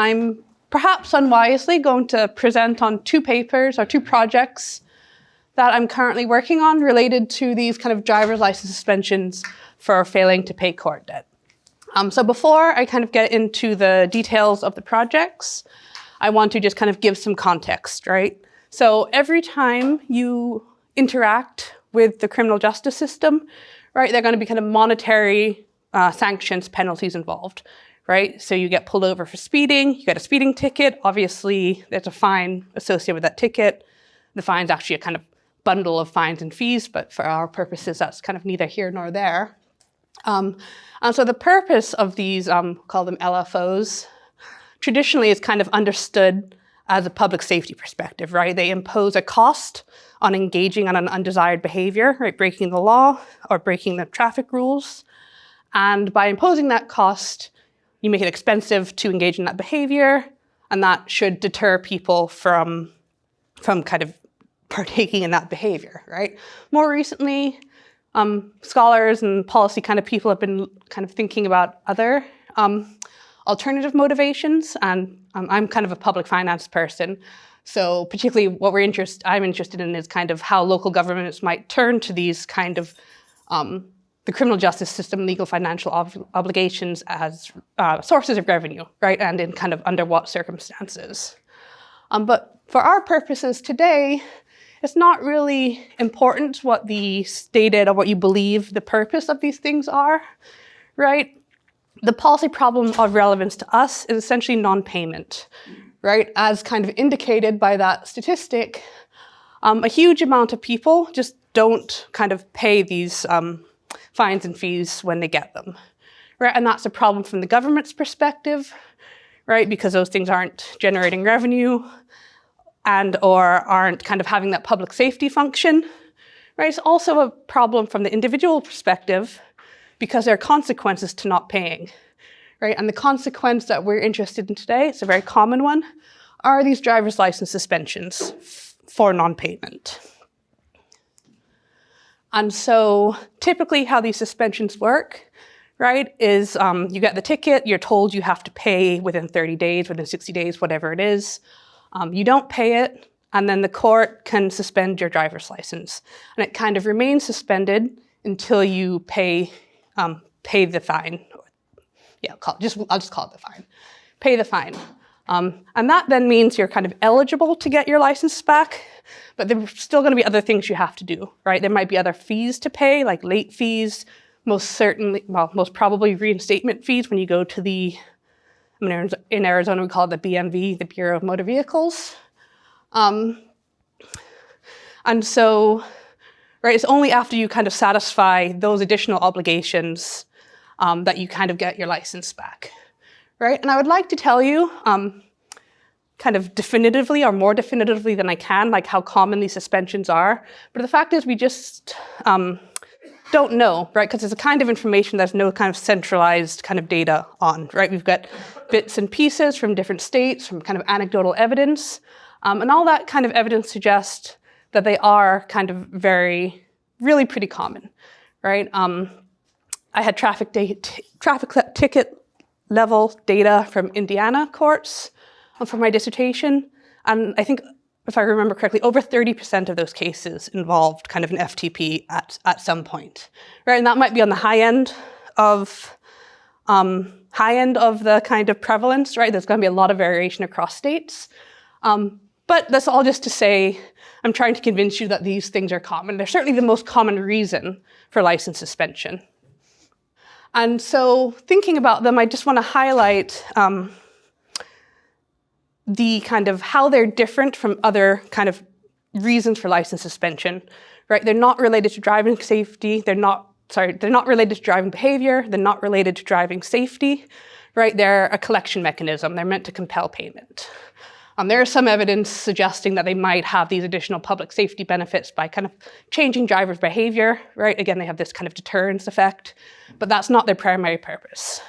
I'm perhaps unwisely going to present on 2 papers or 2 projects that I'm currently working on related to these kind of driver's license suspensions for failing to pay court debt. So before I kind of get into the details of the projects, I want to just kind of give some context, right? So every time you interact with the criminal justice system, right, there are going to be kind of monetary sanctions, penalties involved, right? So you get pulled over for speeding, you get a speeding ticket. Obviously, there's a fine associated with that ticket. The fine's actually a kind of bundle of fines and fees, but for our purposes, that's kind of neither here nor there. And so the purpose of these, call them LFOs, traditionally is kind of understood as a public safety perspective, right? They impose a cost on engaging on an undesired behavior, right? Breaking the law or breaking the traffic rules. And by imposing that cost, you make it expensive to engage in that behavior, and that should deter people from kind of partaking in that behavior, right? More recently, scholars and policy kind of people have been kind of thinking about other alternative motivations, and I'm kind of a public finance person, so particularly what I'm interested in is kind of how local governments might turn to these kind of the criminal justice system, legal financial obligations as sources of revenue, right? And in kind of under what circumstances. But for our purposes today, it's not really important what the stated or what you believe the purpose of these things are, right? The policy problem of relevance to us is essentially non-payment, right? As kind of indicated by that statistic, a huge amount of people just don't kind of pay these fines and fees when they get them, right? And that's a problem from the government's perspective, right? Because those things aren't generating revenue and or aren't kind of having that public safety function, right? It's also a problem from the individual perspective because there are consequences to not paying, right? And the consequence that we're interested in today, it's a very common one, are these driver's license suspensions for non-payment. And so typically how these suspensions work, right, is you get the ticket, you're told you have to pay within 30 days, within 60 days, whatever it is. You don't pay it, and then the court can suspend your driver's license. And it kind of remains suspended until you pay the fine. Yeah, I'll just call it the fine. Pay the fine. And that then means you're kind of eligible to get your license back, but there's still going to be other things you have to do, right? There might be other fees to pay, like late fees, most probably reinstatement fees when you go to in Arizona, we call it the BMV, the Bureau of Motor Vehicles. And so, right, it's only after you kind of satisfy those additional obligations that you kind of get your license back, right? And I would like to tell you kind of definitively or more definitively than I can, like how common these suspensions are. But the fact is we just don't know, right? Because it's a kind of information there's no kind of centralized kind of data on, right? We've got bits and pieces from different states, from kind of anecdotal evidence. And all that kind of evidence suggests that they are kind of really pretty common, right? I had traffic ticket level data from Indiana courts for my dissertation. And I think, if I remember correctly, over 30% of those cases involved kind of an FTP at some point, right? And that might be on the high end of the kind of prevalence, right? There's going to be a lot of variation across states. But that's all just to say, I'm trying to convince you that these things are common. They're certainly the most common reason for license suspension. And so thinking about them, I just want to highlight the kind of how they're different from other kind of reasons for license suspension, right? They're not related to driving safety. They're not related to driving behavior. They're not related to driving safety, right? They're a collection mechanism. They're meant to compel payment. There is some evidence suggesting that they might have these additional public safety benefits by kind of changing drivers' behavior, right? Again, they have this kind of deterrence effect, but that's not their primary purpose.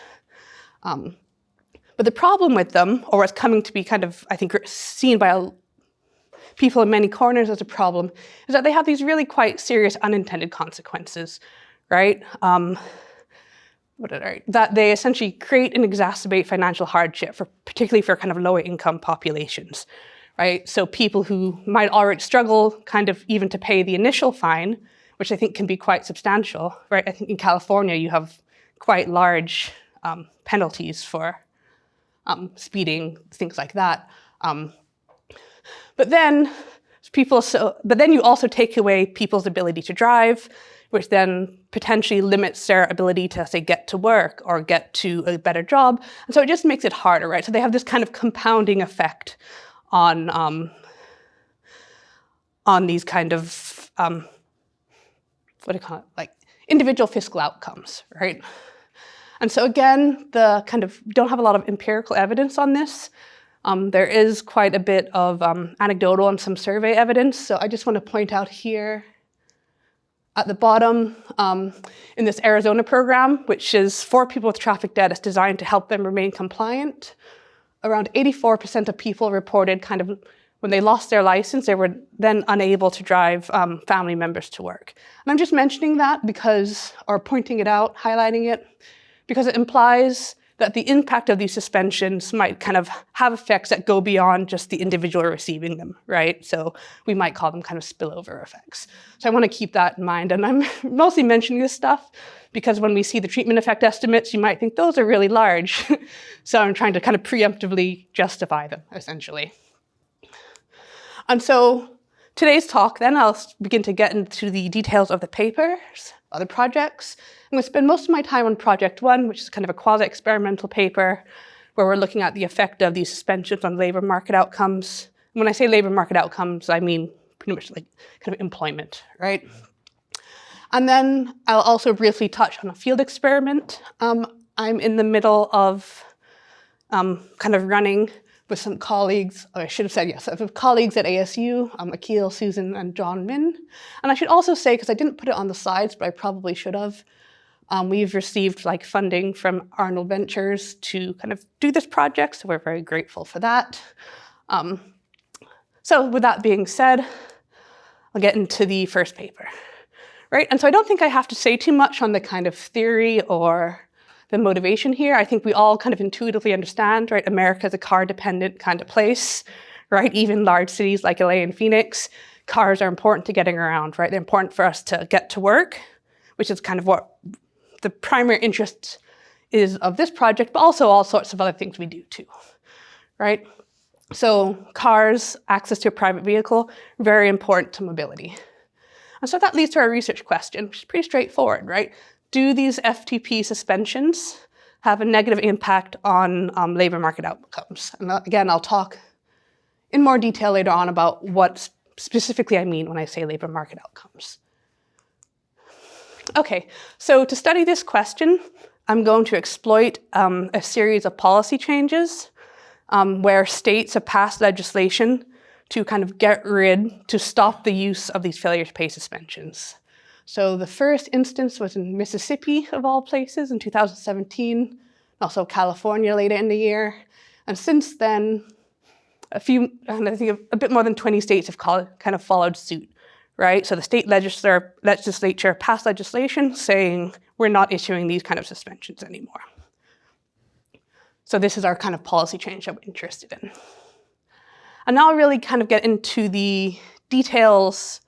But the problem with them, or what's coming to be kind of, I think, seen by people in many corners as a problem, is that they have these really quite serious unintended consequences, right? that they essentially create and exacerbate financial hardship, particularly for kind of lower income populations, right? So people who might already struggle kind of even to pay the initial fine, which I think can be quite substantial, right? I think in California you have quite large penalties for speeding, things like that. But then you also take away people's ability to drive, which then potentially limits their ability to, say, get to work or get to a better job. And so it just makes it harder, right? So they have this kind of compounding effect on these kind of, like individual fiscal outcomes, right? And so again, don't have a lot of empirical evidence on this. There is quite a bit of anecdotal and some survey evidence. So I just want to point out here at the bottom, in this Arizona program, which is for people with traffic debt, it's designed to help them remain compliant. Around 84% of people reported kind of when they lost their license, they were then unable to drive family members to work. And I'm just mentioning that or pointing it out, highlighting it, because it implies that the impact of these suspensions might kind of have effects that go beyond just the individual receiving them, right? So we might call them kind of spillover effects. So I want to keep that in mind. And I'm mostly mentioning this stuff because when we see the treatment effect estimates, you might think those are really large. So I'm trying to kind of preemptively justify them, essentially. And so today's talk, then I'll begin to get into the details of the papers, other projects. I'm going to spend most of my time on project one, which is kind of a quasi-experimental paper where we're looking at the effect of these suspensions on labor market outcomes. And when I say labor market outcomes, I mean pretty much like kind of employment, right? And then I'll also briefly touch on a field experiment. I'm in the middle of kind of running with some colleagues, or I should have said yes, with colleagues at ASU, Akil, Susan, and John Min. And I should also say, because I didn't put it on the slides, but I probably should have, we've received like funding from Arnold Ventures to kind of do this project, so we're very grateful for that. So with that being said, I'll get into the first paper, right? And so I don't think I have to say too much on the kind of theory or the motivation here. I think we all kind of intuitively understand, right? America is a car-dependent kind of place, right? Even large cities like LA and Phoenix, cars are important to getting around, right? They're important for us to get to work, which is kind of what the primary interest is of this project, but also all sorts of other things we do too, right? So cars, access to a private vehicle, very important to mobility. And so that leads to our research question, which is pretty straightforward, right? Do these FTP suspensions have a negative impact on labor market outcomes? And again, I'll talk in more detail later on about what specifically I mean when I say labor market outcomes. Okay, so to study this question, I'm going to exploit a series of policy changes where states have passed legislation to kind of to stop the use of these failure to pay suspensions. So the first instance was in Mississippi, of all places, in 2017, also California later in the year. And since then, I think a bit more than 20 states have kind of followed suit, right? So the state legislature passed legislation saying we're not issuing these kind of suspensions anymore. So this is our kind of policy change that we're interested in. And now I'll really kind of get into the details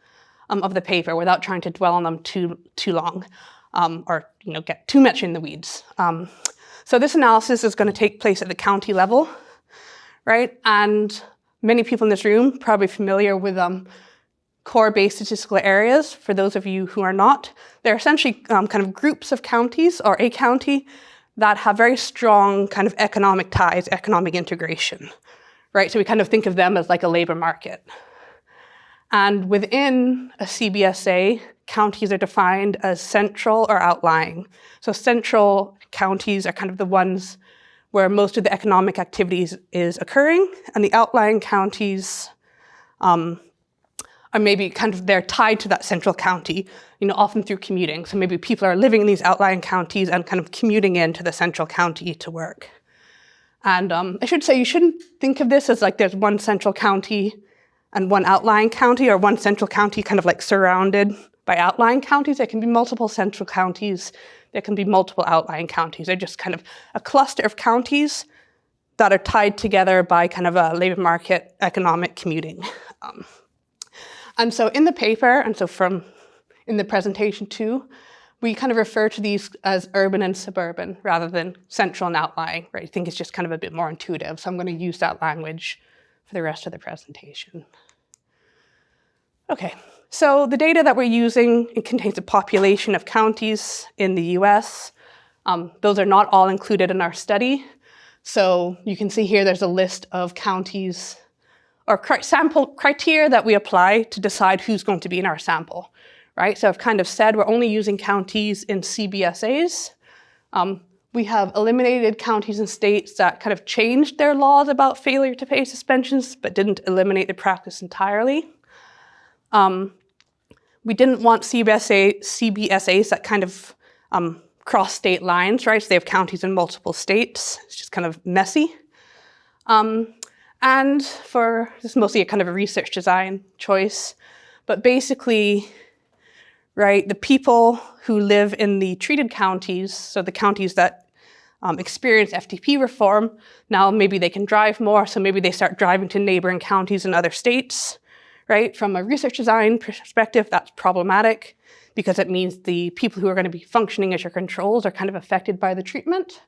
of the paper without trying to dwell on them too long or get too much in the weeds. So this analysis is going to take place at the county level, right? And many people in this room probably familiar with core-based statistical areas. For those of you who are not, they're essentially kind of groups of counties or a county that have very strong kind of economic ties, economic integration, right? So we kind of think of them as like a labor market. And within a CBSA, counties are defined as central or outlying. So central counties are kind of the ones where most of the economic activities is occurring, and the outlying counties are maybe kind of, they're tied to that central county, often through commuting. So maybe people are living in these outlying counties and kind of commuting into the central county to work. And I should say, you shouldn't think of this as like there's one central county and one outlying county, or one central county kind of like surrounded by outlying counties. There can be multiple central counties there can be multiple outlying counties. They're just kind of a cluster of counties that are tied together by kind of a labor market economic commuting. And so in the paper, and so in the presentation too, we kind of refer to these as urban and suburban rather than central and outlying, right? I think it's just kind of a bit more intuitive. So I'm going to use that language for the rest of the presentation. Okay, so the data that we're using, it contains a population of counties in the US. Those are not all included in our study. So you can see here there's a list of counties or sample criteria that we apply to decide who's going to be in our sample, right? So I've kind of said we're only using counties in CBSAs. We have eliminated counties and states that kind of changed their laws about failure to pay suspensions, but didn't eliminate the practice entirely. We didn't want CBSAs that kind of cross state lines, right? So they have counties in multiple states. It's just kind of messy. And this is mostly a kind of a research design choice, but basically, right, the people who live in the treated counties, so the counties that experience FTP reform, now maybe they can drive more, so maybe they start driving to neighboring counties in other states, right? From a research design perspective, that's problematic because it means the people who are going to be functioning as your controls are kind of affected by the treatment.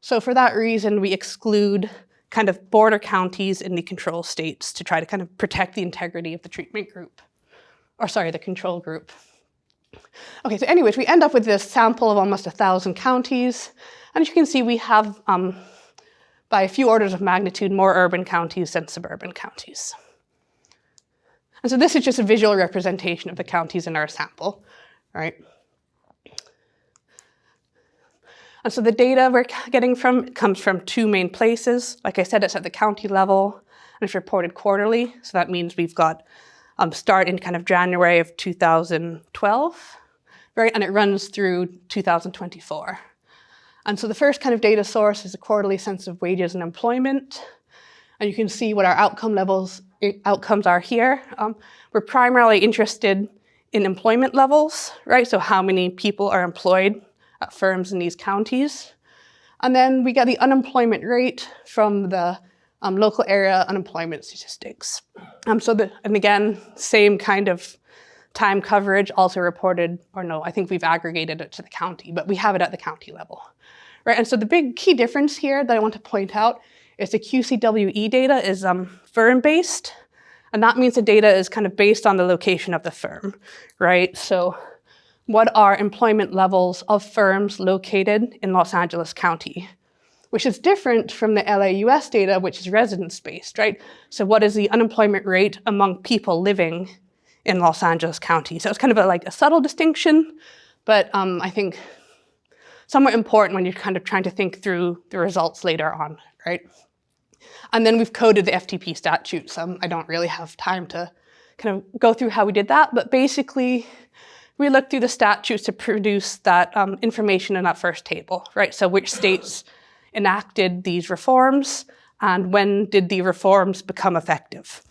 So for that reason, we exclude kind of border counties in the control states to try to kind of protect the integrity of the treatment group, or sorry, the control group. Okay, so anyways, we end up with this sample of almost 1,000 counties. And as you can see, we have, by a few orders of magnitude, more urban counties than suburban counties. And so this is just a visual representation of the counties in our sample, right? And so the data we're getting comes from two main places. Like I said, it's at the county level, and it's reported quarterly. So that means we've got start in kind of January of 2012, right? And it runs through 2024. And so the first kind of data source is a quarterly census of wages and employment. And you can see what our outcomes are here. We're primarily interested in employment levels, right? So how many people are employed at firms in these counties. And then we get the unemployment rate from the local area unemployment statistics. And again, same kind of time coverage also reported, or no, I think we've aggregated it to the county, but we have it at the county level, right? And so the big key difference here that I want to point out is the QCWE data is firm-based, and that means the data is kind of based on the location of the firm, right? So what are employment levels of firms located in Los Angeles County, which is different from the LAUS data, which is residence-based, right? So what is the unemployment rate among people living in Los Angeles County? So it's kind of like a subtle distinction, but I think somewhat important when you're kind of trying to think through the results later on, right? And then we've coded the FTP statutes. I don't really have time to kind of go through how we did that, but basically, we looked through the statutes to produce that information in that first table, right? So which states enacted these reforms and when did the reforms become effective?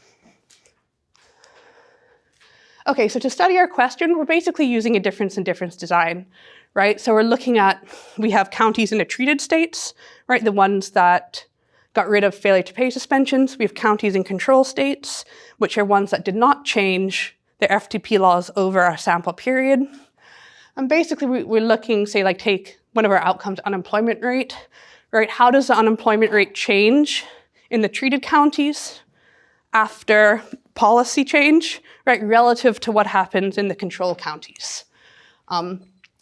Okay, so to study our question, we're basically using a difference in difference design, right? So we're looking at, we have counties in the treated states, right? The ones that got rid of failure to pay suspensions. We have counties in control states, which are ones that did not change their FTP laws over our sample period. And basically we're looking, say like take one of our outcomes, unemployment rate, right? How does the unemployment rate change in the treated counties after policy change, right? Relative to what happens in the control counties. And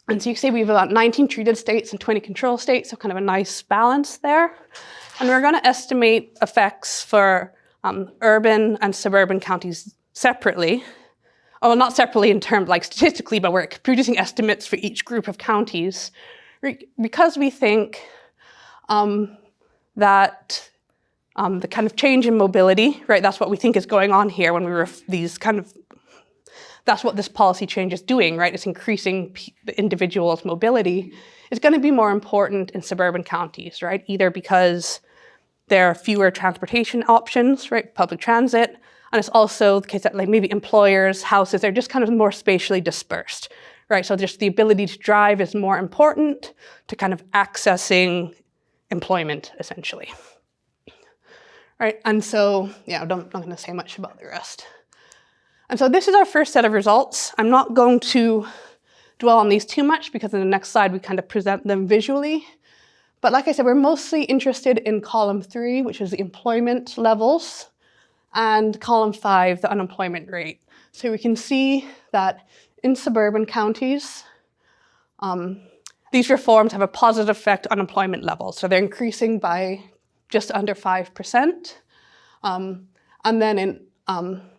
so you can see we have about 19 treated states and 20 control states, so kind of a nice balance there. And we're gonna estimate effects for urban and suburban counties separately. Well, not separately in terms like statistically, but we're producing estimates for each group of counties because we think that the kind of change in mobility, right? That's what we think is going on here when that's what this policy change is doing, right? It's increasing the individual's mobility. It's going to be more important in suburban counties, right? Either because there are fewer transportation options, right? Public transit. And it's also the case that like maybe employers, houses, they're just kind of more spatially dispersed, right? So just the ability to drive is more important to kind of accessing employment, essentially. Right, and so, yeah, I'm not going to say much about the rest. And so this is our first set of results. I'm not going to dwell on these too much because in the next slide we kind of present them visually. But like I said, we're mostly interested in column 3, which is the employment levels, and column 5, the unemployment rate. So we can see that in suburban counties, these reforms have a positive effect on employment levels. So they're increasing by just under 5%. And then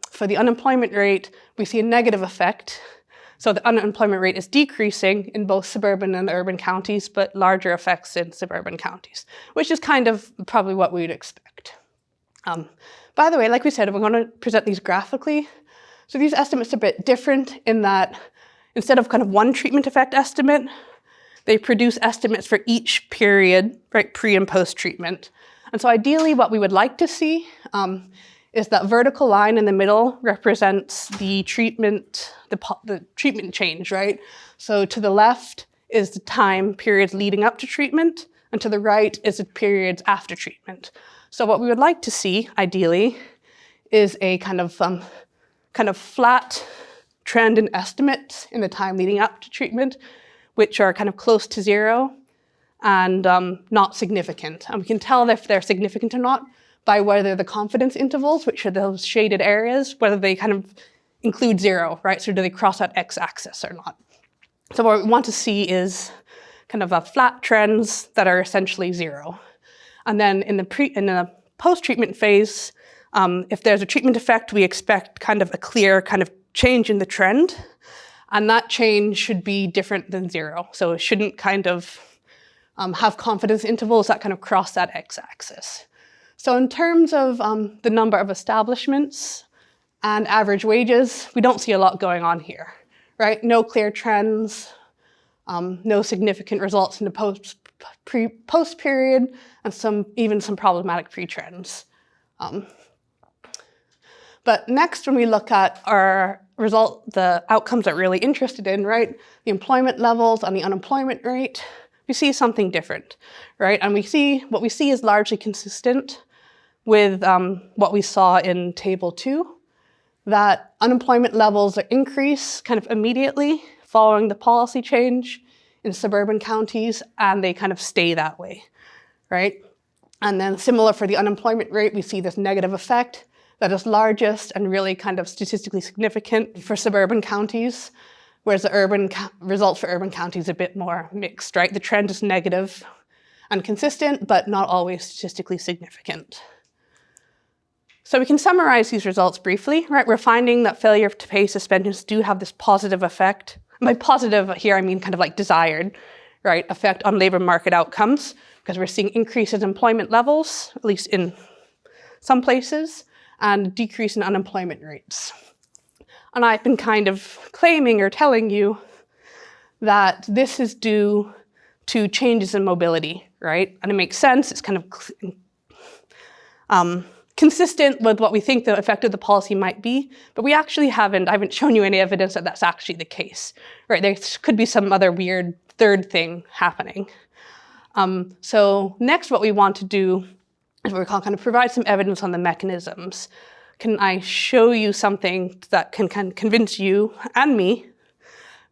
for the unemployment rate, we see a negative effect. So the unemployment rate is decreasing in both suburban and urban counties, but larger effects in suburban counties, which is kind of probably what we'd expect. By the way, like we said, we're going to present these graphically. So these estimates are a bit different in that instead of kind of one treatment effect estimate, they produce estimates for each period, right, pre and post treatment. And so ideally what we would like to see is that vertical line in the middle represents the treatment change, right? So to the left is the time periods leading up to treatment, and to the right is the periods after treatment. So what we would like to see, ideally, is a kind of flat trend in estimates in the time leading up to treatment, which are kind of close to 0 and not significant. And we can tell if they're significant or not by whether the confidence intervals, which are those shaded areas, whether they kind of include 0, right? So do they cross that x-axis or not? So what we want to see is kind of a flat trends that are essentially 0. And then in the post-treatment phase, if there's a treatment effect, we expect kind of a clear kind of change in the trend. And that change should be different than 0. So it shouldn't kind of have confidence intervals that kind of cross that x-axis. So in terms of the number of establishments and average wages, we don't see a lot going on here, right? No clear trends, no significant results in the post period, and even some problematic pre-trends. But next, when we look at our the outcomes that we're really interested in, right? The employment levels and the unemployment rate, we see something different, right? And what we see is largely consistent with what we saw in table 2, that unemployment levels increase kind of immediately following the policy change in suburban counties, and they kind of stay that way, right? And then similar for the unemployment rate, we see this negative effect that is largest and really kind of statistically significant for suburban counties, whereas the results for urban counties are a bit more mixed, right? The trend is negative and consistent, but not always statistically significant. So we can summarize these results briefly, right? We're finding that failure to pay suspensions do have this positive effect. By positive here, I mean kind of like desired, right, effect on labor market outcomes, because we're seeing increases in employment levels, at least in some places, and decrease in unemployment rates. And I've been kind of claiming or telling you that this is due to changes in mobility, right? And it makes sense. It's kind of consistent with what we think the effect of the policy might be, but I haven't shown you any evidence that that's actually the case, right? There could be some other weird third thing happening. So next, what we want to do is what we call kind of provide some evidence on the mechanisms. Can I show you something that can convince you and me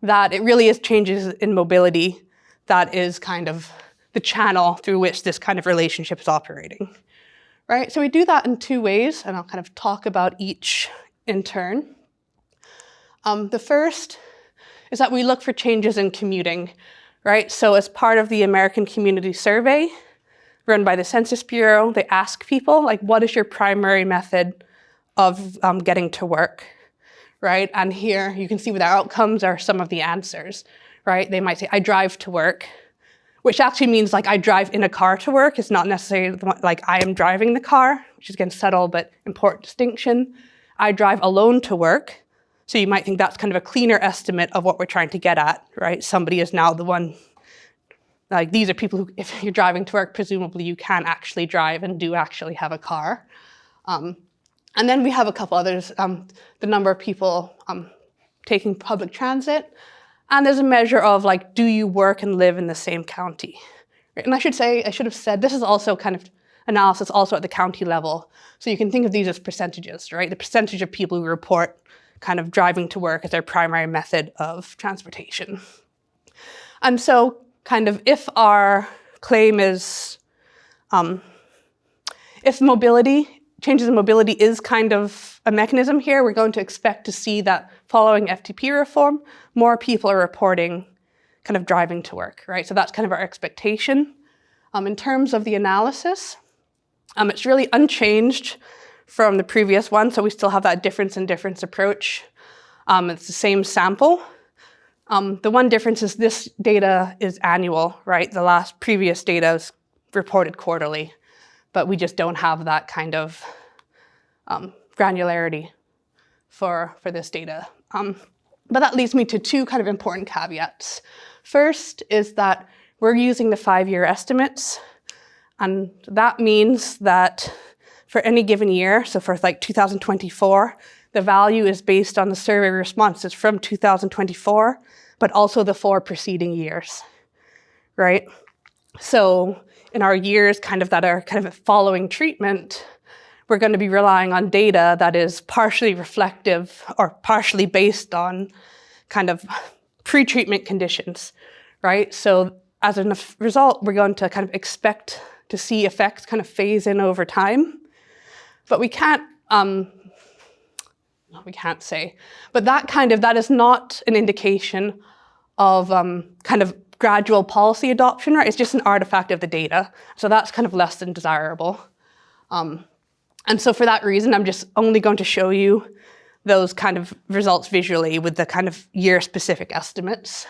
that it really is changes in mobility that is kind of the channel through which this kind of relationship is operating, right? So we do that in 2 ways, and I'll kind of talk about each in turn. The first is that we look for changes in commuting, right? So as part of the American Community Survey, run by the Census Bureau, they ask people, like, what is your primary method of getting to work, right? And here you can see what our outcomes are some of the answers, right? They might say, I drive to work, which actually means like I drive in a car to work. It's not necessarily like I am driving the car, which is again subtle but important distinction. I drive alone to work. So you might think that's kind of a cleaner estimate of what we're trying to get at, right? Somebody is now the one. Like these are people who, if you're driving to work, presumably you can actually drive and do actually have a car. And then we have a couple others, the number of people taking public transit, And there's a measure of like, do you work and live in the same county? Right? And I should have said, this is also kind of analysis also at the county level. So you can think of these as percentages, right? The percentage of people who report kind of driving to work as their primary method of transportation. And so kind of if our claim is, if changes in mobility is kind of a mechanism here, we're going to expect to see that following FTP reform, more people are reporting kind of driving to work, right? So that's kind of our expectation. In terms of the analysis, it's really unchanged from the previous one, so we still have that difference in difference approach. It's the same sample. The one difference is this data is annual, right? The previous data is reported quarterly, but we just don't have that kind of granularity for this data. But that leads me to two kind of important caveats. First is that we're using the 5-year estimates, and that means that for any given year, so for like 2024, the value is based on the survey responses from 2024, but also the 4 preceding years, right? So in our years that are kind of following treatment, we're going to be relying on data that is partially reflective or partially based on kind of pre-treatment conditions, right? So as a result, we're going to kind of expect to see effects kind of phase in over time, but we can't say, but that is not an indication of kind of gradual policy adoption, right? It's just an artifact of the data. So that's kind of less than desirable. And so for that reason, I'm just only going to show you those kind of results visually with the kind of year-specific estimates.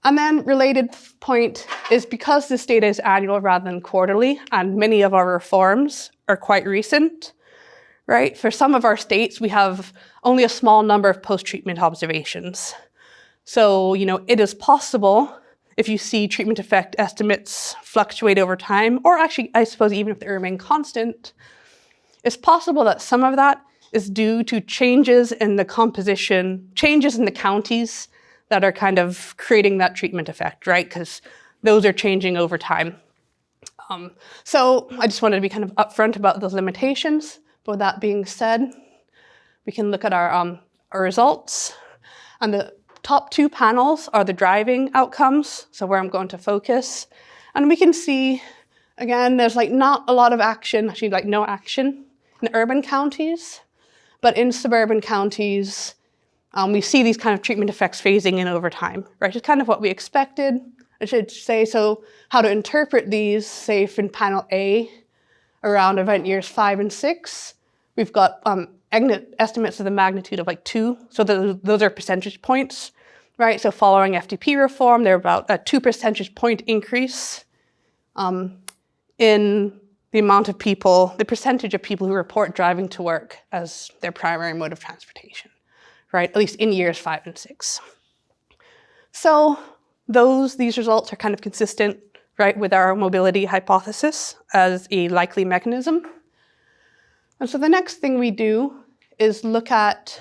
And then related point is because this data is annual rather than quarterly, and many of our reforms are quite recent, right? For some of our states, we have only a small number of post-treatment observations. So, it is possible if you see treatment effect estimates fluctuate over time, or actually, I suppose, even if they remain constant, it's possible that some of that is due to changes in the composition, changes in the counties that are kind of creating that treatment effect, right? Because those are changing over time. So I just wanted to be kind of upfront about those limitations. But with that being said, we can look at our results. And the top 2 panels are the driving outcomes, so where I'm going to focus. And we can see, again, there's like not a lot of action, actually like no action in urban counties. But in suburban counties, we see these kind of treatment effects phasing in over time, right? It's kind of what we expected. I should say, so how to interpret these, say in panel A, around event years 5 and 6, we've got estimates of the magnitude of like 2. So those are percentage points, right? So following FTP reform, they're about a 2 percentage point increase in the amount of people, the percentage of people who report driving to work as their primary mode of transportation, right? At least in years 5 and 6. So these results are kind of consistent, right, with our mobility hypothesis as a likely mechanism. And so the next thing we do is look at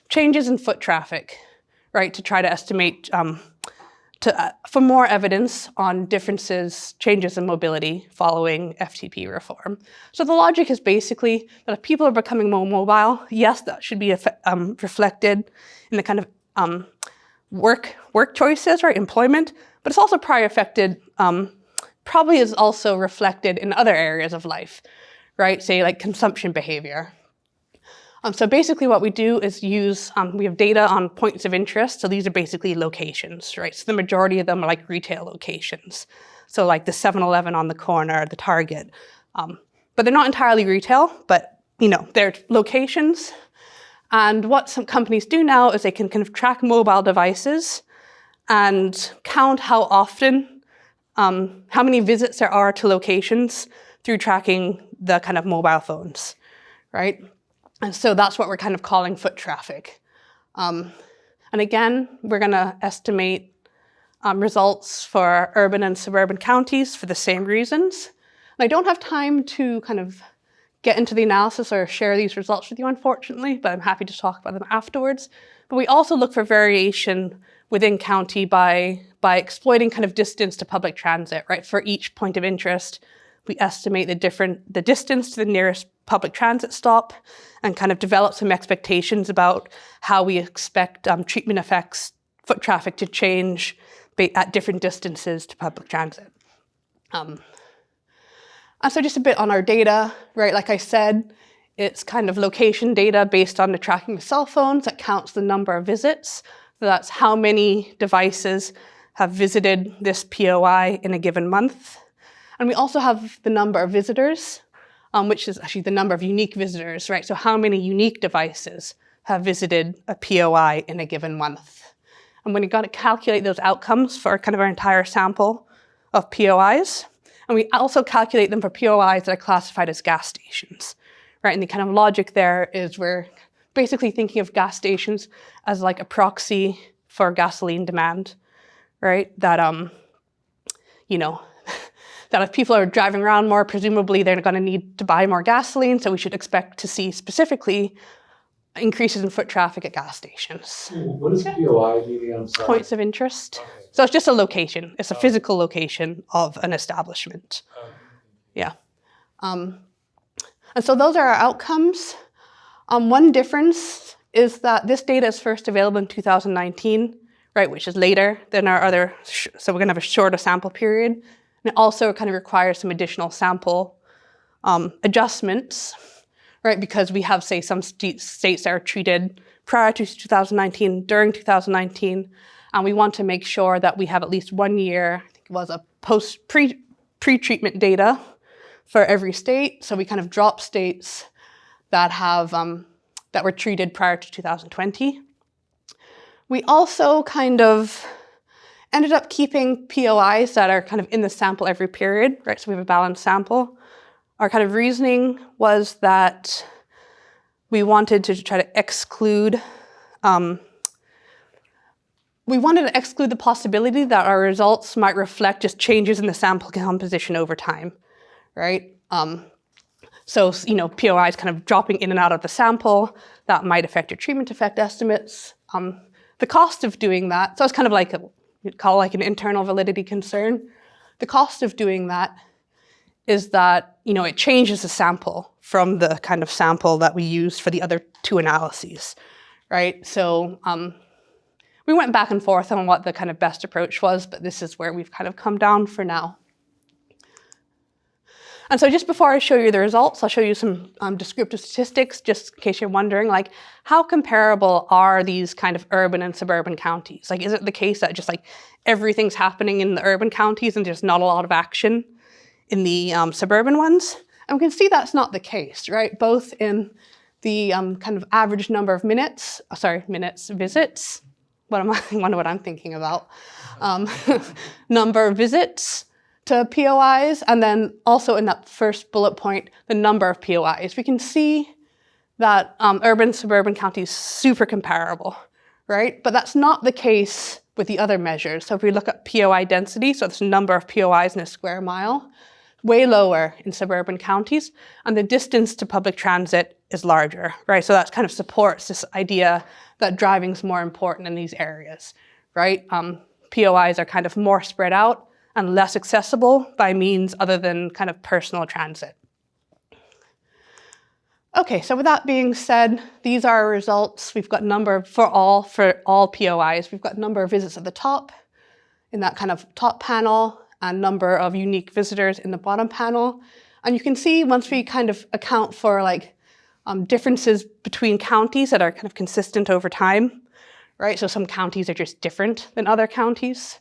changes in foot traffic, right, to try to estimate, for more evidence on changes in mobility following FTP reform. So the logic is basically that if people are becoming more mobile, yes, that should be reflected in the kind of work choices, right, employment, but it's also probably is also reflected in other areas of life, right, say like consumption behavior. So basically what we do is we have data on points of interest. So these are basically locations, right? So the majority of them are like retail locations. So like the 7-Eleven on the corner, the Target. But they're not entirely retail, but they're locations. And what some companies do now is they can kind of track mobile devices and count how often, how many visits there are to locations through tracking the kind of mobile phones, right? And so that's what we're kind of calling foot traffic. And again, we're going to estimate results for urban and suburban counties for the same reasons. And I don't have time to kind of get into the analysis or share these results with you, unfortunately, but I'm happy to talk about them afterwards. But we also look for variation within county by exploiting kind of distance to public transit, right? For each point of interest, we estimate the distance to the nearest public transit stop and kind of develop some expectations about how we expect treatment effects, foot traffic to change at different distances to public transit. And so just a bit on our data, right? Like I said, it's kind of location data based on the tracking of cell phones that counts the number of visits. So that's how many devices have visited this POI in a given month. And we also have the number of visitors, which is actually the number of unique visitors, right? So how many unique devices have visited a POI in a given month. And when you got to calculate those outcomes for kind of our entire sample of POIs, and we also calculate them for POIs that are classified as gas stations, right? And the kind of logic there is we're basically thinking of gas stations as like a proxy for gasoline demand, right? That, that if people are driving around more, presumably they're going to need to buy more gasoline, so we should expect to see specifically increases in foot traffic at gas stations. What is POI meaning? I'm sorry. Points of interest. Okay. So it's just a location. It's a physical location of an establishment. Yeah. And so those are our outcomes. One difference is that this data is first available in 2019, right, which is later than our other, so we're going to have a shorter sample period. And it also kind of requires some additional sample adjustments, right, because we have, say, some states that are treated prior to 2019, during 2019, and we want to make sure that we have at least 1 year, I think it was a pre-treatment data for every state. So we kind of drop states that have that were treated prior to 2020. We also kind of ended up keeping POIs that are kind of in the sample every period, right? So we have a balanced sample. Our kind of reasoning was that we wanted to try to exclude, the possibility that our results might reflect just changes in the sample composition over time, right? So, POIs kind of dropping in and out of the sample, that might affect your treatment effect estimates. The cost of doing that, so it's kind of like you'd call like an internal validity concern. The cost of doing that is that, it changes the sample from the kind of sample that we used for the other two analyses, right? So we went back and forth on what the kind of best approach was, but this is where we've kind of come down for now. And so just before I show you the results, I'll show you some descriptive statistics, just in case you're wondering, like, how comparable are these kind of urban and suburban counties? Like, is it the case that just like everything's happening in the urban counties and there's not a lot of action in the suburban ones? And we can see that's not the case, right? Both in the kind of average number of visits. I wonder what I'm thinking about. Number of visits to POIs, and then also in that first bullet point, the number of POIs. We can see that urban, suburban counties super comparable, right? But that's not the case with the other measures. So if we look at POI density, so it's the number of POIs in a square mile, way lower in suburban counties, and the distance to public transit is larger, right? So that kind of supports this idea that driving is more important in these areas, right? POIs are kind of more spread out and less accessible by means other than kind of personal transit. Okay, so with that being said, these are our results. We've got number for all POIs. We've got number of visits at the top in that kind of top panel and number of unique visitors in the bottom panel. And you can see once we kind of account for like differences between counties that are kind of consistent over time, right? So some counties are just different than other counties.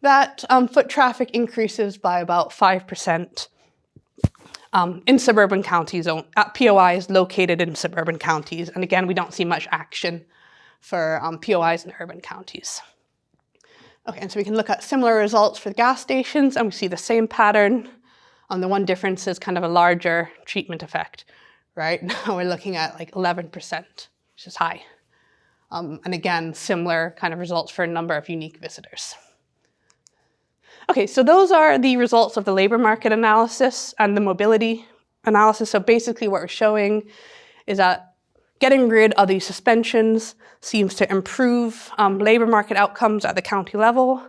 That foot traffic increases by about 5% in suburban counties, at POIs located in suburban counties. And again, we don't see much action for POIs in urban counties. Okay, and so we can look at similar results for the gas stations, and we see the same pattern. The one difference is kind of a larger treatment effect, right? Now we're looking at like 11%, which is high. And again, similar kind of results for a number of unique visitors. Okay, so those are the results of the labor market analysis and the mobility analysis. So basically what we're showing is that getting rid of these suspensions seems to improve labor market outcomes at the county level,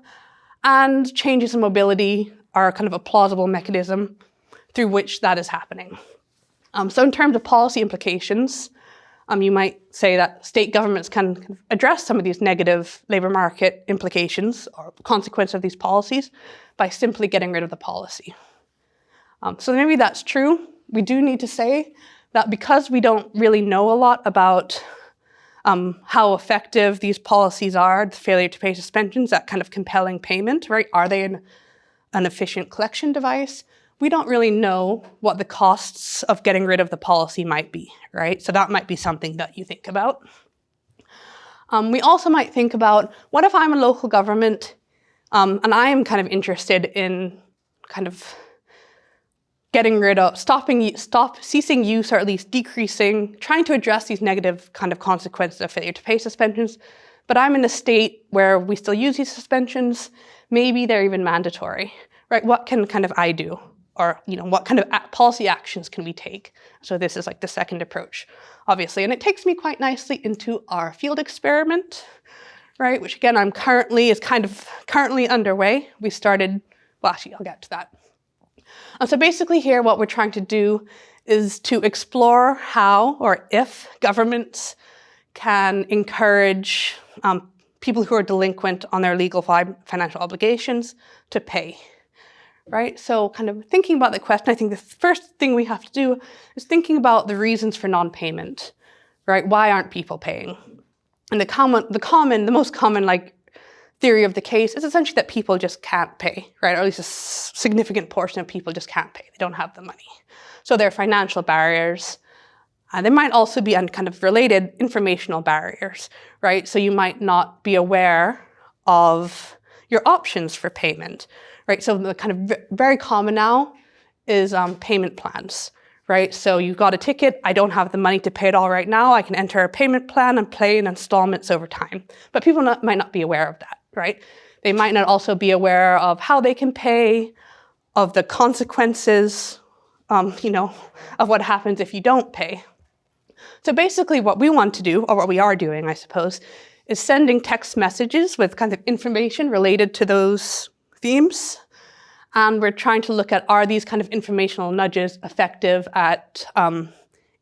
and changes in mobility are kind of a plausible mechanism through which that is happening. So in terms of policy implications, you might say that state governments can address some of these negative labor market implications or consequences of these policies by simply getting rid of the policy. So maybe that's true. We do need to say that because we don't really know a lot about how effective these policies are, the failure to pay suspensions, that kind of compelling payment, right? Are they an efficient collection device? We don't really know what the costs of getting rid of the policy might be, right? So that might be something that you think about. We also might think about, what if I'm a local government and I am kind of interested in kind of getting rid of, ceasing use, or at least decreasing, trying to address these negative kind of consequences of failure to pay suspensions, but I'm in a state where we still use these suspensions, maybe they're even mandatory, right? What can kind of I do? Or, what kind of policy actions can we take? So this is like the second approach, obviously. And it takes me quite nicely into our field experiment, right? Which again, is currently underway. We started, well, actually, I'll get to that. So basically here, what we're trying to do is to explore how or if governments can encourage people who are delinquent on their legal financial obligations to pay. Right? So kind of thinking about the question, I think the first thing we have to do is thinking about the reasons for non-payment, right? Why aren't people paying? And the most common like theory of the case is essentially that people just can't pay, right? Or at least a significant portion of people just can't pay. They don't have the money. So there are financial barriers. There might also be kind of related informational barriers, right? So you might not be aware of your options for payment. Right, so the kind of very common now is payment plans, right? So you've got a ticket, I don't have the money to pay it all right now, I can enter a payment plan and pay in installments over time. But people might not be aware of that, right? They might not also be aware of how they can pay, of the consequences, of what happens if you don't pay. So basically what we want to do, or what we are doing, I suppose, is sending text messages with kind of information related to those themes. And we're trying to look at, are these kind of informational nudges effective at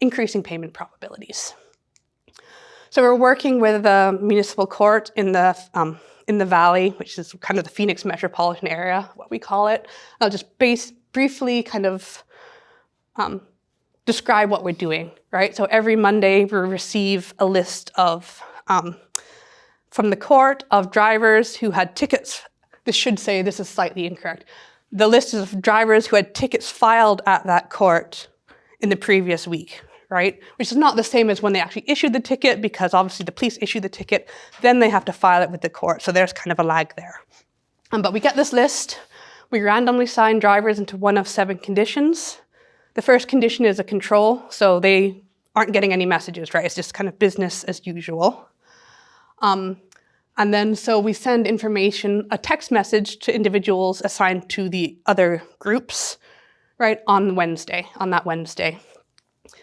increasing payment probabilities? So we're working with the municipal court in the valley, which is kind of the Phoenix metropolitan area, what we call it. I'll just briefly kind of describe what we're doing, right? So every Monday we receive a list of, from the court, of drivers who had tickets. This should say, this is slightly incorrect. The list is of drivers who had tickets filed at that court in the previous week, right? Which is not the same as when they actually issued the ticket, because obviously the police issue the ticket, then they have to file it with the court. So there's kind of a lag there. But we get this list. We randomly assign drivers into one of 7 conditions. The first condition is a control, so they aren't getting any messages, right? It's just kind of business as usual. And then so we send information, a text message to individuals assigned to the other groups, right, on that Wednesday.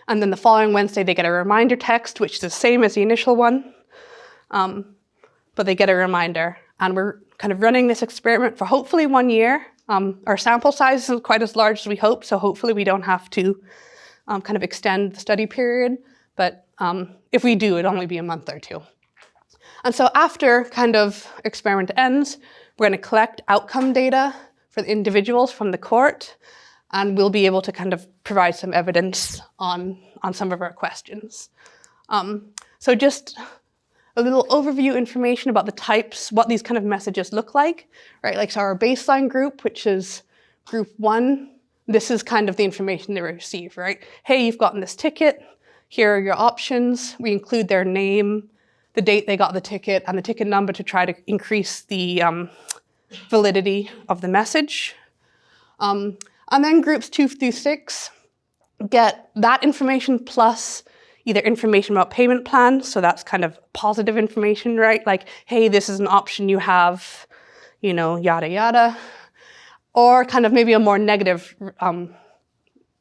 And then the following Wednesday, they get a reminder text, which is the same as the initial one, but they get a reminder. And we're kind of running this experiment for hopefully 1 year. Our sample size isn't quite as large as we hope, so hopefully we don't have to kind of extend the study period. But if we do, it'll only be a month or 2. And so after kind of experiment ends, we're going to collect outcome data for the individuals from the court, and we'll be able to kind of provide some evidence on some of our questions. So just a little overview information about the types, what these kind of messages look like, right? Like, so our baseline group, which is group 1, this is kind of the information they receive, right? Hey, you've gotten this ticket. Here are your options. We include their name, the date they got the ticket, and the ticket number to try to increase the validity of the message. And then groups 2 through 6 get that information plus either information about payment plans, so that's kind of positive information, right? Like, hey, this is an option you have, yada, yada. Or kind of maybe a more negative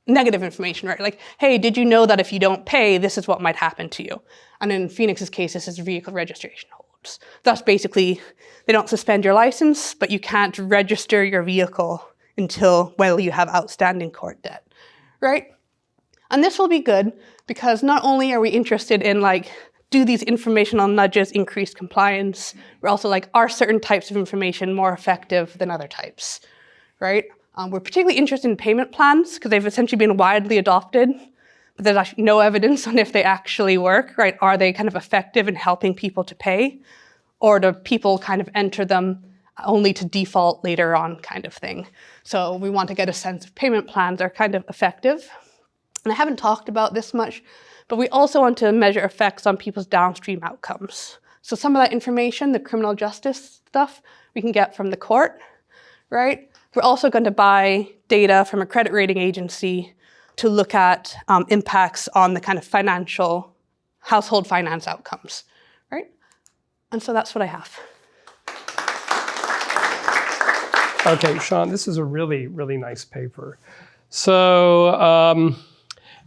negative information, right? Like, hey, did you know that if you don't pay, this is what might happen to you? And in Phoenix's case, this is vehicle registration holds. That's basically, they don't suspend your license, but you can't register your vehicle until, well, you have outstanding court debt, right? And this will be good because not only are we interested in like, do these informational nudges increase compliance, we're also like, are certain types of information more effective than other types, right? We're particularly interested in payment plans because they've essentially been widely adopted, but there's actually no evidence on if they actually work, right? Are they kind of effective in helping people to pay? Or do people kind of enter them only to default later on kind of thing? So we want to get a sense if payment plans are kind of effective. And I haven't talked about this much, but we also want to measure effects on people's downstream outcomes. So some of that information, the criminal justice stuff, we can get from the court, right? We're also going to buy data from a credit rating agency to look at impacts on the kind of financial, household finance outcomes, right? And so that's what I have. Okay, Sean, this is a really, really nice paper. So,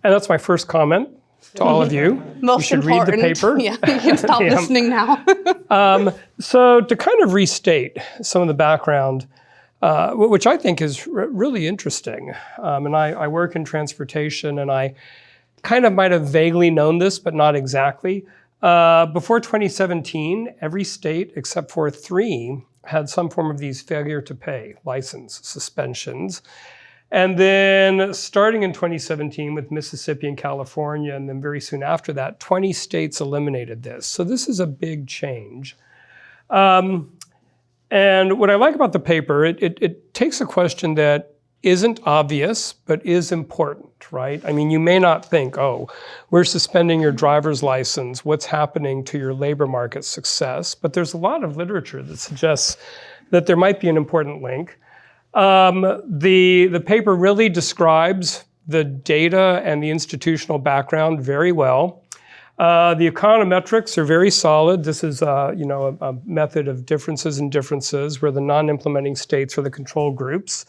and that's my first comment to all of you. Most you should important. read the paper. Yeah, you can stop listening now. So to kind of restate some of the background, which I think is really interesting. And I work in transportation, and I kind of might have vaguely known this, but not exactly. Before 2017, every state except for 3 had some form of these failure to pay license suspensions. And then starting in 2017 with Mississippi and California, and then very soon after that, 20 states eliminated this. So this is a big change. And what I like about the paper, it takes a question that isn't obvious, but is important, right? I mean, you may not think, oh, we're suspending your driver's license, what's happening to your labor market success? But there's a lot of literature that suggests that there might be an important link. The paper really describes the data and the institutional background very well. The econometrics are very solid. This is a method of differences and differences where the non-implementing states are the control groups.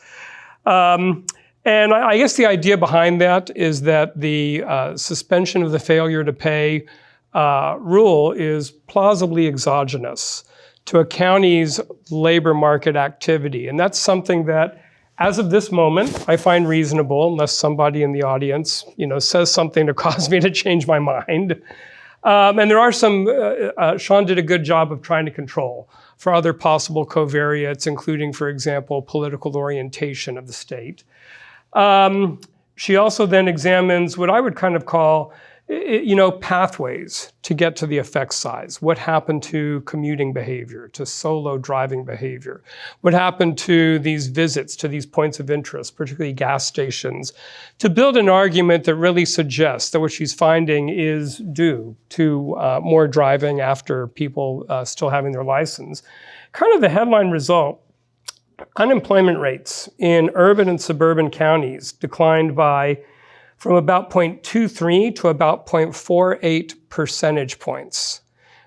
And I guess the idea behind that is that the suspension of the failure to pay rule is plausibly exogenous to a county's labor market activity. And that's something that, as of this moment, I find reasonable, unless somebody in the audience, says something to cause me to change my mind. And there are some, Sean did a good job of trying to control for other possible covariates, including, for example, political orientation of the state. She also then examines what I would kind of call, pathways to get to the effect size. What happened to commuting behavior, to solo driving behavior? What happened to these visits to these points of interest, particularly gas stations, to build an argument that really suggests that what she's finding is due to more driving after people still having their license. Kind of the headline result, unemployment rates in urban and suburban counties declined from about 0.23 to about 0.48 percentage points,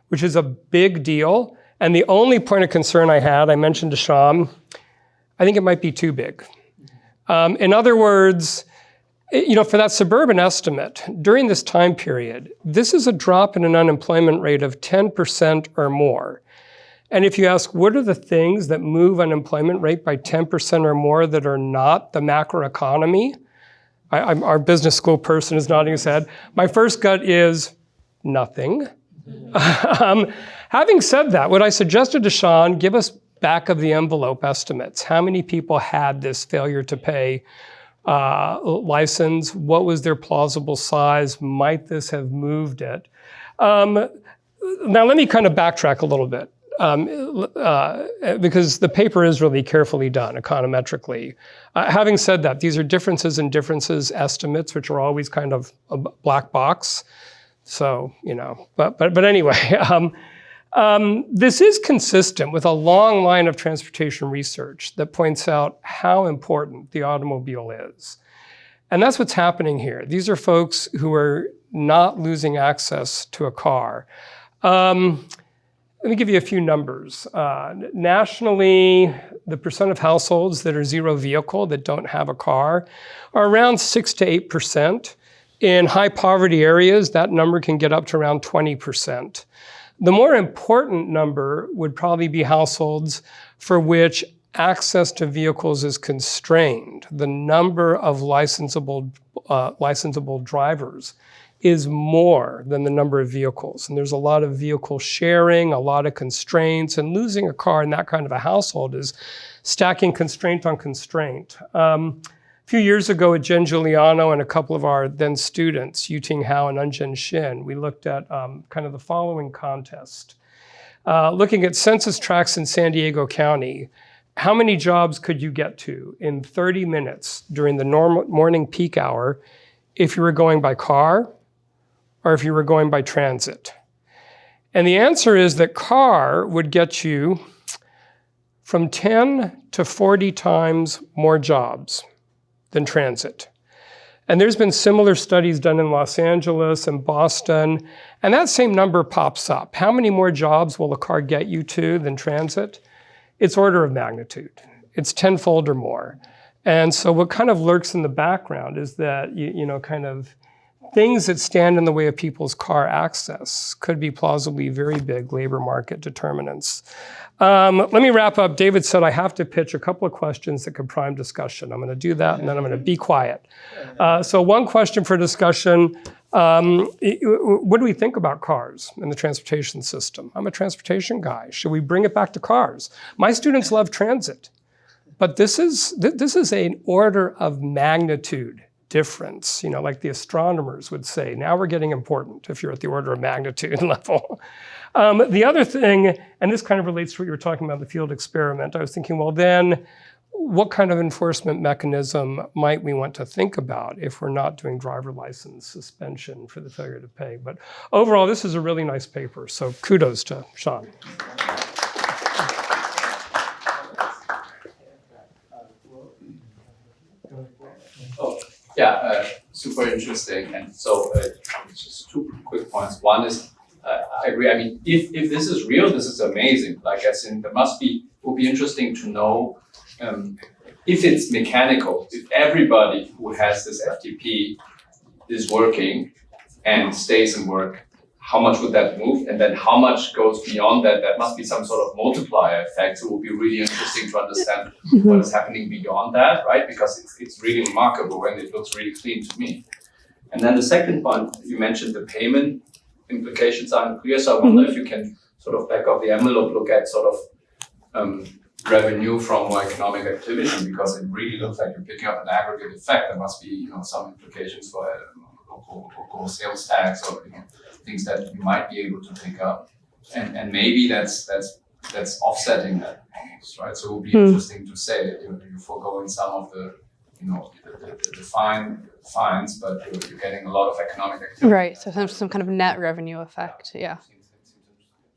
which is a big deal. And the only point of concern I had, I mentioned to Sean, I think it might be too big. In other words, for that suburban estimate, during this time period, this is a drop in an unemployment rate of 10% or more. And if you ask, what are the things that move unemployment rate by 10% or more that are not the macroeconomy? Our business school person is nodding his head. My first gut is nothing. Having said that, what I suggested to Sean, give us back of the envelope estimates. How many people had this failure to pay license? What was their plausible size? Might this have moved it? Now let me kind of backtrack a little bit. Because the paper is really carefully done econometrically. Having said that, these are differences in differences estimates, which are always kind of a black box. So, but anyway, this is consistent with a long line of transportation research that points out how important the automobile is. And that's what's happening here. These are folks who are not losing access to a car. Let me give you a few numbers. Nationally, the percent of households that are zero vehicle, that don't have a car, are around 6 to 8%. In high poverty areas, that number can get up to around 20%. The more important number would probably be households for which access to vehicles is constrained. The number of licensable drivers is more than the number of vehicles. And there's a lot of vehicle sharing, a lot of constraints, and losing a car in that kind of a household is stacking constraint on constraint. A few years ago at Jen Giuliano and a couple of our then students, Yuting Hao and Unjen Shin, we looked at kind of the following contest. Looking at census tracts in San Diego County, how many jobs could you get to in 30 minutes during the morning peak hour if you were going by car or if you were going by transit? And the answer is that car would get you from 10 to 40 times more jobs than transit. And there's been similar studies done in Los Angeles and Boston, and that same number pops up. How many more jobs will a car get you to than transit? It's order of magnitude. It's tenfold or more. And so what kind of lurks in the background is that, kind of things that stand in the way of people's car access could be plausibly very big labor market determinants. Let me wrap up. David said I have to pitch a couple of questions that could prime discussion. I'm going to do that, and then I'm going to be quiet. So one question for discussion. What do we think about cars in the transportation system? I'm a transportation guy. Should we bring it back to cars? My students love transit, but this is an order of magnitude difference. Like the astronomers would say, now we're getting important if you're at the order of magnitude level. The other thing, and this kind of relates to what you were talking about, the field experiment, I was thinking, well then, what kind of enforcement mechanism might we want to think about if we're not doing driver license suspension for the failure to pay? But overall, this is a really nice paper, so kudos to Sean. Oh, yeah, super interesting. And so just 2 quick points. One is, I agree. I mean, if this is real, this is amazing. Like, as in, it would be interesting to know if it's mechanical, if everybody who has this FTP is working and stays in work, how much would that move? And then how much goes beyond that? That must be some sort of multiplier effect. So it would be really interesting to understand what is happening beyond that, right? Because it's really remarkable and it looks really clean to me. And then the second point, you mentioned the payment implications aren't clear. So I wonder if you can sort of back of the envelope look at sort of revenue from more economic activity, because it really looks like you're picking up an aggregate effect. There must be, some implications for local sales tax or things that you might be able to pick up, and maybe that's offsetting that, right? So it would be interesting to say that you're foregoing some of the fines, but you're getting a lot of economic activity. Right. So some kind of net revenue effect. Yeah.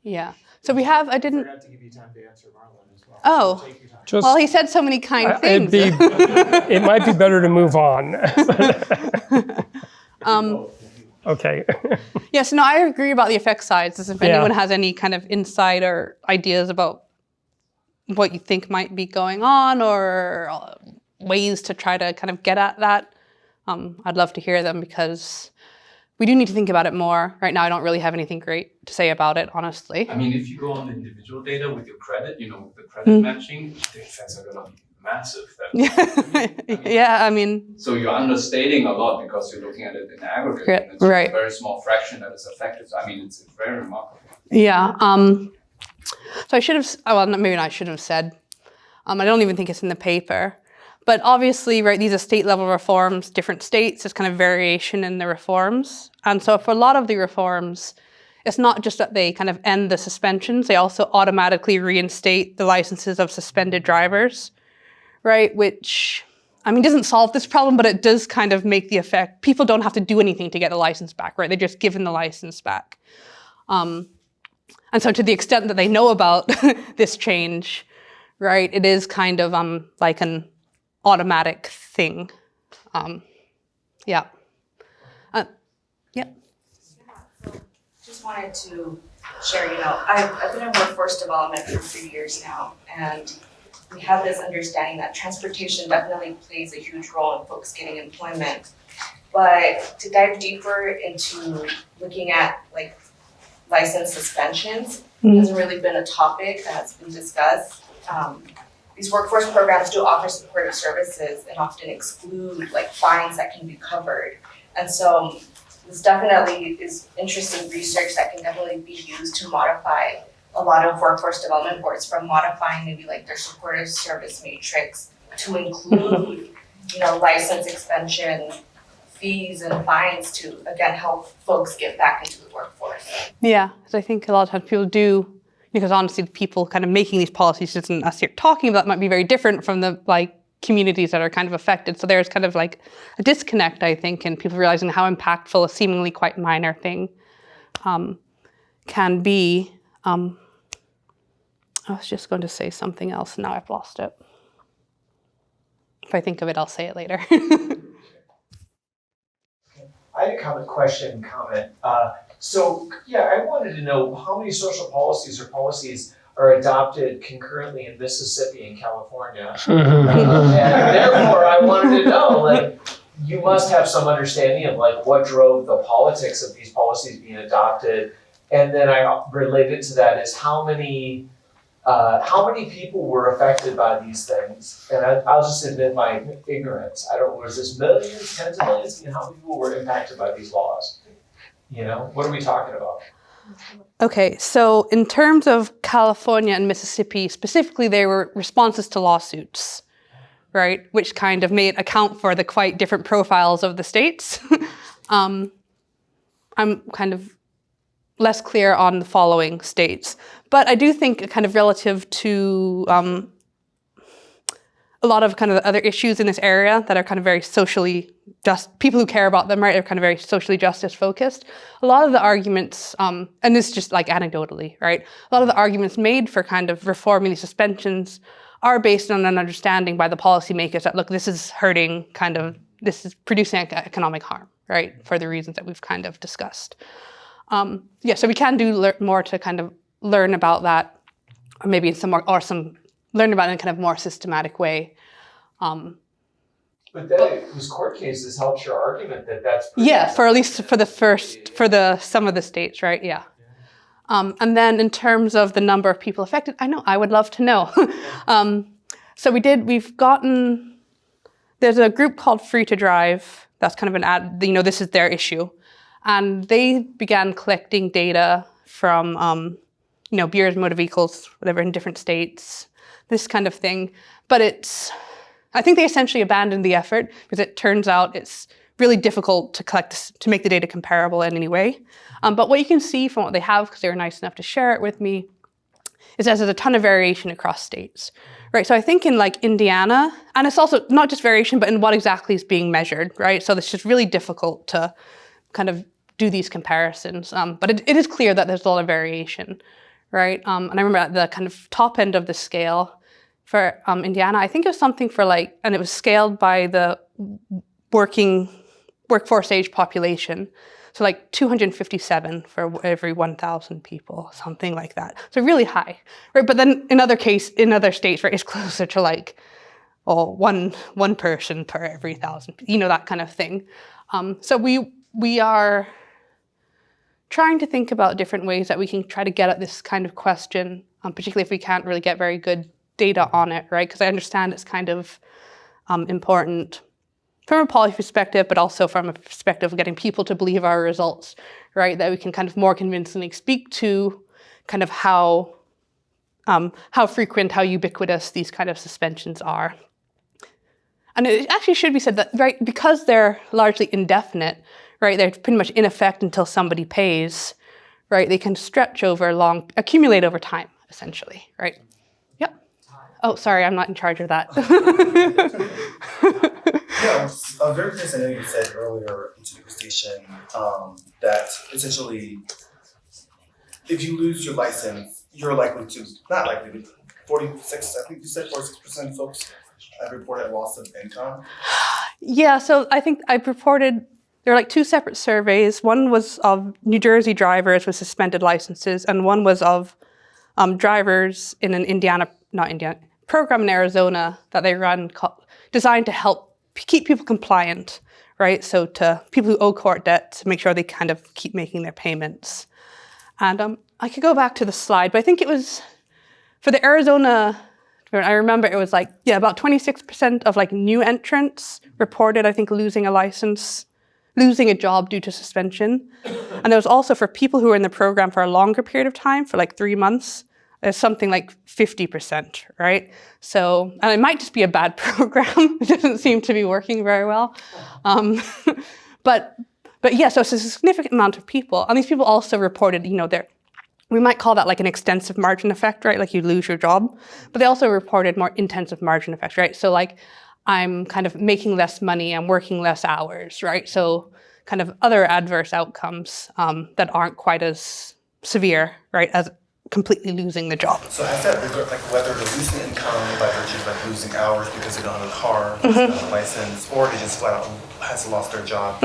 Yeah. So we have. I didn't. forgot to give you time to answer Marlon as well. Oh. So take your time. Well, he said so many kind things. It might be better to move on. Okay. Yes, no, I agree about the effect sides. As if anyone has any kind of insight or ideas about what you think might be going on or ways to try to kind of get at that, I'd love to hear them, because we do need to think about it more. Right now, I don't really have anything great to say about it, honestly. I mean, if you go on the individual data with your credit, with the credit matching, the effects are going to be massive. Yeah, I mean. So you're understating a lot because you're looking at it in aggregate. And it's right. a very small fraction that is affected. I mean, it's very remarkable. Yeah. So I should have, well, maybe not I should have said, I don't even think it's in the paper. But obviously, right, these are state-level reforms, different states, there's kind of variation in the reforms. And so for a lot of the reforms, it's not just that they kind of end the suspensions, they also automatically reinstate the licenses of suspended drivers, right? Which, I mean, doesn't solve this problem, but it does kind of make the effect, people don't have to do anything to get the license back, right? They're just given the license back. And so to the extent that they know about this change, right, it is kind of like an automatic thing. So just wanted to share, I've been in workforce development for 3 years now, and we have this understanding that transportation definitely plays a huge role in folks getting employment. But to dive deeper into looking at like license suspensions hasn't really been a topic that's been discussed. These workforce programs do offer supportive services and often exclude like fines that can be covered. And so this definitely is interesting research that can definitely be used to modify a lot of workforce development boards from modifying maybe like their supportive service matrix to include, license suspension, fees and fines to, again, help folks get back into the workforce. Yeah, because I think a lot of times people do, because honestly, the people kind of making these policies and us here talking about might be very different from the communities that are kind of affected. So there's kind of like a disconnect, I think, in people realizing how impactful a seemingly quite minor thing can be. I was just going to say something else, now I've lost it. If I think of it, I'll say it later. I had a comment. I wanted to know how many social policies are adopted concurrently in Mississippi and California. And therefore, I wanted to know, you must have some understanding of what drove the politics of these policies being adopted. And then related to that is how many people were affected by these things? And I'll just admit my ignorance. Was this millions, tens of millions? How many people were impacted by these laws? What are we talking about? Okay, so in terms of California and Mississippi, specifically, they were responses to lawsuits, right? Which kind of made account for the quite different profiles of the states. I'm kind of less clear on the following states. But I do think kind of relative to a lot of kind of the other issues in this area that are kind of very socially just, people who care about them, right, are kind of very socially justice focused. A lot of the arguments, and this is just anecdotally, right, a lot of the arguments made for kind of reforming these suspensions are based on an understanding by the policymakers that, look, this is hurting this is producing economic harm, right, for the reasons that we've kind of discussed. So we can do more to kind of learn about that, or maybe learn about it in a kind of more systematic way. But then those court cases helps your argument that's for at least some of the states, right? Yeah. And then in terms of the number of people affected, I would love to know. So there's a group called Free to Drive. That's kind of an ad, this is their issue. And they began collecting data from, Bureaus of Motor Vehicles, whatever, in different states, this kind of thing. But I think they essentially abandoned the effort because it turns out it's really difficult to make the data comparable in any way. But what you can see from what they have, because they were nice enough to share it with me, is that there's a ton of variation across states, right? So I think in Indiana, and it's also not just variation, but in what exactly is being measured, right? So it's just really difficult to kind of do these comparisons. But it is clear that there's a lot of variation, right? And I remember at the kind of top end of the scale for Indiana, I think it was something and it was scaled by the workforce age population. So 257 for every 1,000 people, something like that. So really high, right? But then in other states, right, it's closer to one person per every 1,000, that kind of thing. So we are trying to think about different ways that we can try to get at this kind of question, particularly if we can't really get very good data on it, right? Because I understand it's kind of important from a policy perspective, but also from a perspective of getting people to believe our results, right? That we can kind of more convincingly speak to kind of how frequent, how ubiquitous these kind of suspensions are. And it actually should be said that, right, because they're largely indefinite, right, they're pretty much in effect until somebody pays, right, they can accumulate over time, essentially, right? Yep. Oh, sorry, I'm not in charge of that. Very nice. I know you said earlier in the conversation that essentially, if you lose your license, you're likely to, not likely, but 46, I think you said 46% of folks have reported a loss of income. Yeah, so I think I reported there were like two separate surveys. One was of New Jersey drivers with suspended licenses, and one was of drivers in an program in Arizona that they run designed to help keep people compliant, right? So to people who owe court debt, to make sure they kind of keep making their payments. And I could go back to the slide, but I think it was for the Arizona, I remember it was like, yeah, about 26% of like new entrants reported, I think, losing a license, losing a job due to suspension. And there was also for people who were in the program for a longer period of time, for like 3 months, there's something like 50%, right? So, and it might just be a bad program. It doesn't seem to be working very well. But yeah, so it's a significant amount of people. And these people also reported, we might call that like an extensive margin effect, right? Like you lose your job. But they also reported more intensive margin effects, right? So like I'm kind of making less money, I'm working less hours, right? So kind of other adverse outcomes that aren't quite as severe, right, as completely losing the job. So has that regard, like whether they're losing income by virtue of like losing hours because they don't have a car, they don't have a license, or they just flat out has lost their job,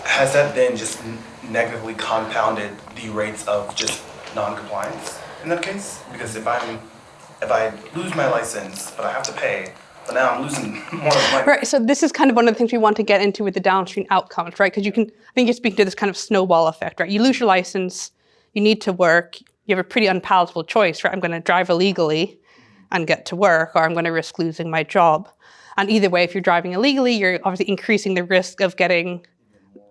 has that then just negatively compounded the rates of just non-compliance in that case? Because if I lose my license but I have to pay, but now I'm losing more of my... Right, so this is kind of one of the things we want to get into with the downstream outcomes, right? Because I think you're speaking to this kind of snowball effect, right? You lose your license, you need to work, you have a pretty unpalatable choice, right? I'm going to drive illegally and get to work, or I'm going to risk losing my job. And either way, if you're driving illegally, you're obviously increasing the risk of getting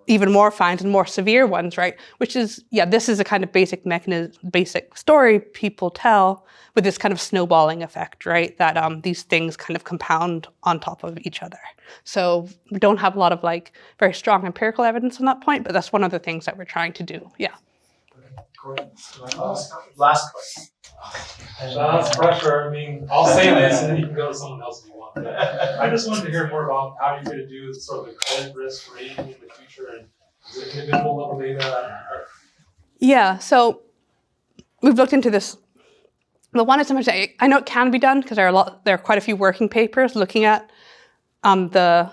even more fines and more severe ones, right? Which is, yeah, this is a kind of basic mechanism, basic story people tell with this kind of snowballing effect, right? That these things kind of compound on top of each other. So we don't have a lot of like very strong empirical evidence on that point, but that's one of the things that we're trying to do, yeah. Last question. That's pressure. I mean, I'll say this and then you can go to someone else if you want. But I just wanted to hear more about how you're going to do sort of the credit risk rating in the future, and is it individual level data? Yeah, so we've looked into this. The one is something I know it can be done because there are quite a few working papers looking at the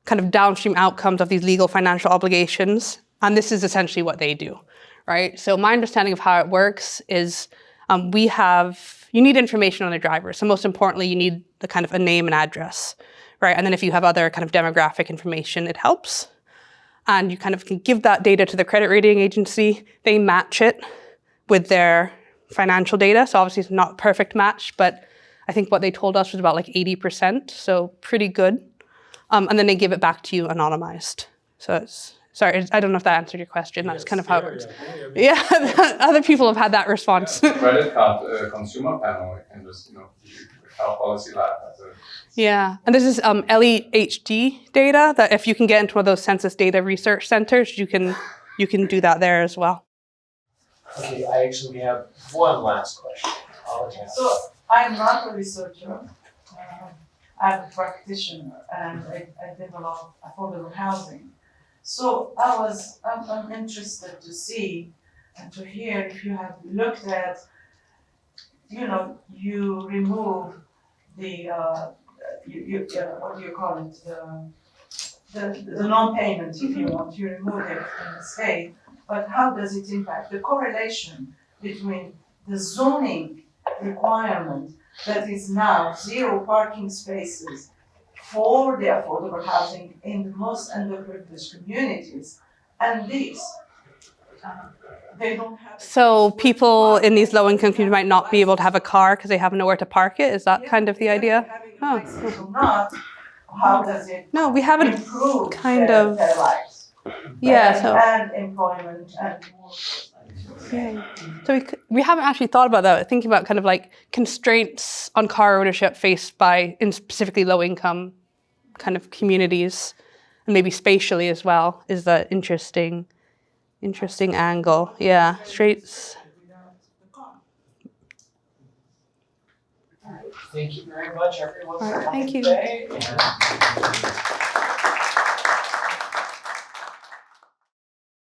kind of downstream outcomes of these legal financial obligations, and this is essentially what they do. Right. So my understanding of how it works is you need information on the driver. So most importantly, you need the kind of a name and address, right? And then if you have other kind of demographic information, it helps. And you kind of can give that data to the credit rating agency. They match it with their financial data. So obviously it's not a perfect match, but I think what they told us was about like 80%. So pretty good. And then they give it back to you anonymized. So it's, sorry, I don't know if that answered your question. That's kind of how it works. Yeah, other people have had that response. Yeah, credit card consumer panel and just, our policy lab has a... Yeah, and this is LEHD data that if you can get into one of those census data research centers, you can do that there as well. Okay, I actually have one last question. So I'm not a researcher. I'm a practitioner, and I develop affordable housing. So I'm interested to see and to hear if you have looked at, you remove the, what do you call it, the non-payment, if you want, you remove it in the state, but how does it impact the correlation between the zoning requirement that is now 0 parking spaces for the affordable housing in the most underprivileged communities, and these, they don't have... So people in these low-income communities might not be able to have a car because they have nowhere to park it? Is that kind of the idea? Oh. Not, how does it No, we haven't improve their lives? Yeah, and employment and more. Yeah. So we haven't actually thought about that. Thinking about kind of like constraints on car ownership faced by in specifically low-income kind of communities, and maybe spatially as well, is the interesting angle. Yeah, streets. Thank you very much, everyone, All right, for coming thank you. today.